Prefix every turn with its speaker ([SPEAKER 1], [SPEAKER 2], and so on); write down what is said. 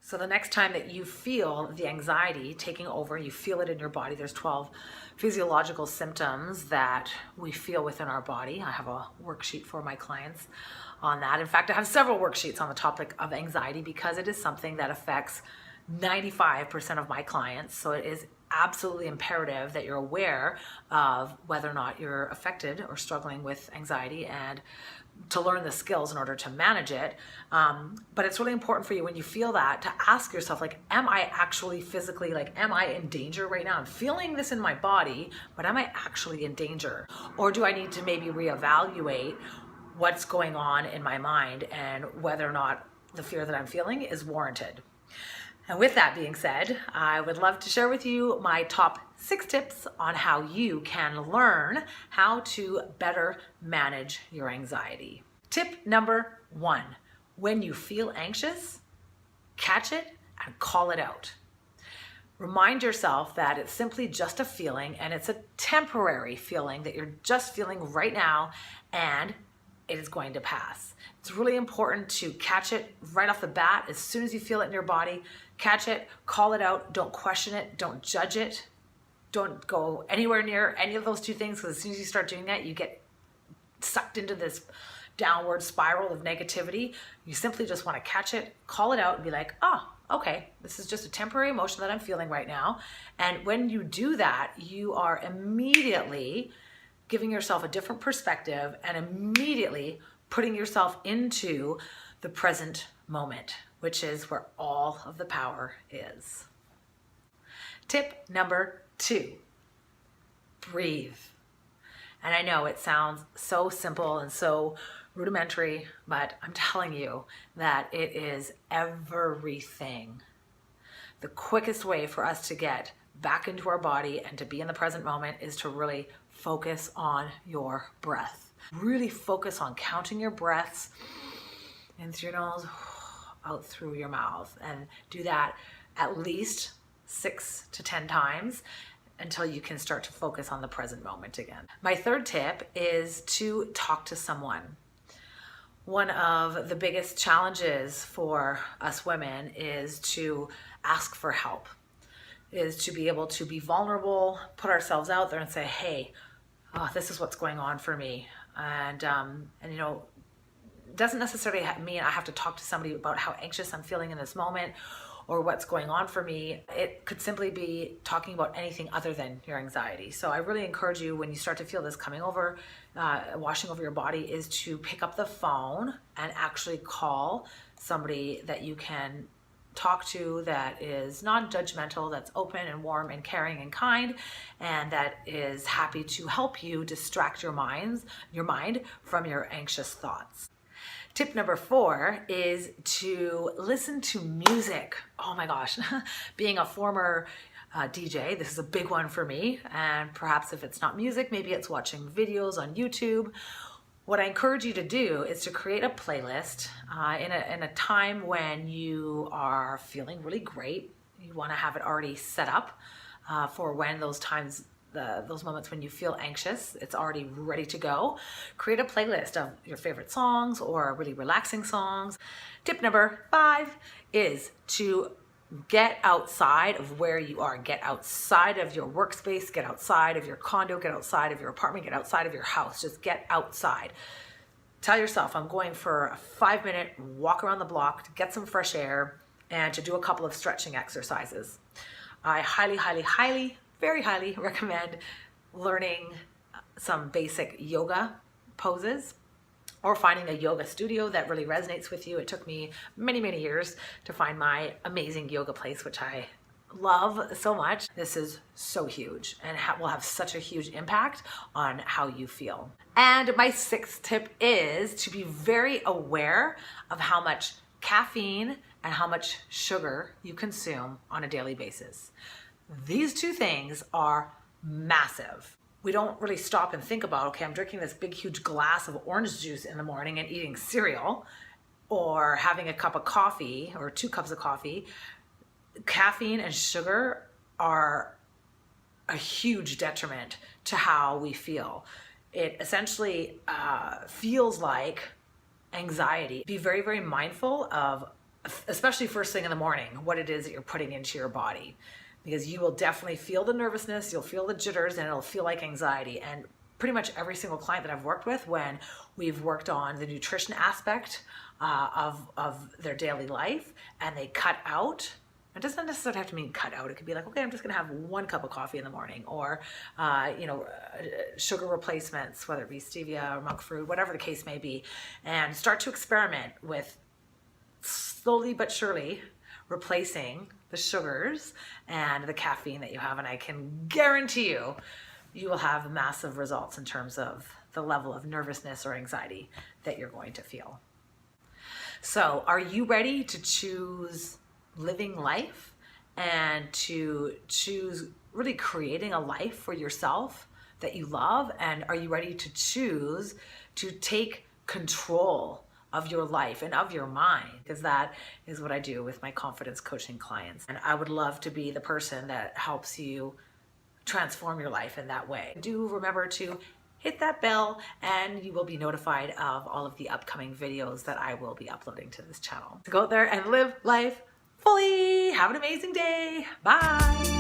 [SPEAKER 1] So the next time that you feel the anxiety taking over, you feel it in your body, there's 12 physiological symptoms that we feel within our body. I have a worksheet for my clients on that. In fact, I have several worksheets on the topic of anxiety because it is something that affects 95% of my clients. So it is absolutely imperative that you're aware of whether or not you're affected or struggling with anxiety and to learn the skills in order to manage it. But it's really important for you when you feel that to ask yourself, like, am I actually physically, like, am I in danger right now? I'm feeling this in my body, but am I actually in danger? Or do I need to maybe reevaluate what's going on in my mind and whether or not the fear that I'm feeling is warranted? And with that being said, I would love to share with you my top 6 tips on how you can learn how to better manage your anxiety. Tip number 1, when you feel anxious, catch it and call it out. Remind yourself that it's simply just a feeling and it's a temporary feeling that you're just feeling right now, and it is going to pass. It's really important to catch it right off the bat. As soon as you feel it in your body, catch it, call it out, don't question it, don't judge it, don't go anywhere near any of those 2 things, because as soon as you start doing that, you get sucked into this downward spiral of negativity. You simply just want to catch it, call it out, and be like, oh, okay, this is just a temporary emotion that I'm feeling right now. And when you do that, you are immediately giving yourself a different perspective and immediately putting yourself into the present moment, which is where all of the power is. Tip number 2, breathe. And I know it sounds so simple and so rudimentary, but I'm telling you that it is everything. The quickest way for us to get back into our body and to be in the present moment is to really focus on your breath. Really focus on counting your breaths in through your nose, out through your mouth, and do that at least 6 to 10 times until you can start to focus on the present moment again. My 3rd tip is to talk to someone. One of the biggest challenges for us women is to ask for help, is to be able to be vulnerable, put ourselves out there and say, hey, this is what's going on for me. And you know, it doesn't necessarily mean I have to talk to somebody about how anxious I'm feeling in this moment or what's going on for me. It could simply be talking about anything other than your anxiety. So I really encourage you, when you start to feel this coming over, washing over your body, is to pick up the phone and actually call somebody that you can talk to, that is non-judgmental, that's open and warm and caring and kind, and that is happy to help you distract your mind from your anxious thoughts. Tip number 4 is to listen to music. Oh my gosh, being a former DJ, this is a big one for me. And perhaps if it's not music, maybe it's watching videos on YouTube. What I encourage you to do is to create a playlist in a time when you are feeling really great. You want to have it already set up for when those times, those moments when you feel anxious, it's already ready to go. Create a playlist of your favorite songs or really relaxing songs. Tip number 5 is to get outside of where you are. Get outside of your workspace, get outside of your condo, get outside of your apartment, get outside of your house. Just get outside. Tell yourself, I'm going for a 5-minute walk around the block to get some fresh air and to do a couple of stretching exercises. I highly, very highly recommend learning some basic yoga poses, or finding a yoga studio that really resonates with you. It took me many years to find my amazing yoga place, which I love so much. This is so huge and will have such a huge impact on how you feel. And my 6th tip is to be very aware of how much caffeine and how much sugar you consume on a daily basis. These 2 things are massive. We don't really stop and think about, okay, I'm drinking this big, huge glass of orange juice in the morning and eating cereal, or having a cup of coffee or 2 cups of coffee. Caffeine and sugar are a huge detriment to how we feel. It essentially feels like anxiety. Be very, very mindful of especially first thing in the morning, what it is that you're putting into your body. Because you will definitely feel the nervousness, you'll feel the jitters, and it'll feel like anxiety. And pretty much every single client that I've worked with, when we've worked on the nutrition aspect of their daily life, and they cut out, it doesn't necessarily have to mean cut out. It could be like, okay, I'm just gonna have 1 cup of coffee in the morning, or sugar replacements, whether it be stevia or monk fruit, whatever the case may be, and start to experiment with slowly but surely replacing the sugars and the caffeine that you have. And I can guarantee you, you will have massive results in terms of the level of nervousness or anxiety that you're going to feel. So are you ready to choose living life and to choose really creating a life for yourself that you love? And are you ready to choose to take control of your life and of your mind? Because that is what I do with my confidence coaching clients. And I would love to be the person that helps you transform your life in that way. Do remember to hit that bell, and you will be notified of all of the upcoming videos that I will be uploading to this channel. So go out there and live life fully. Have an amazing day. Bye.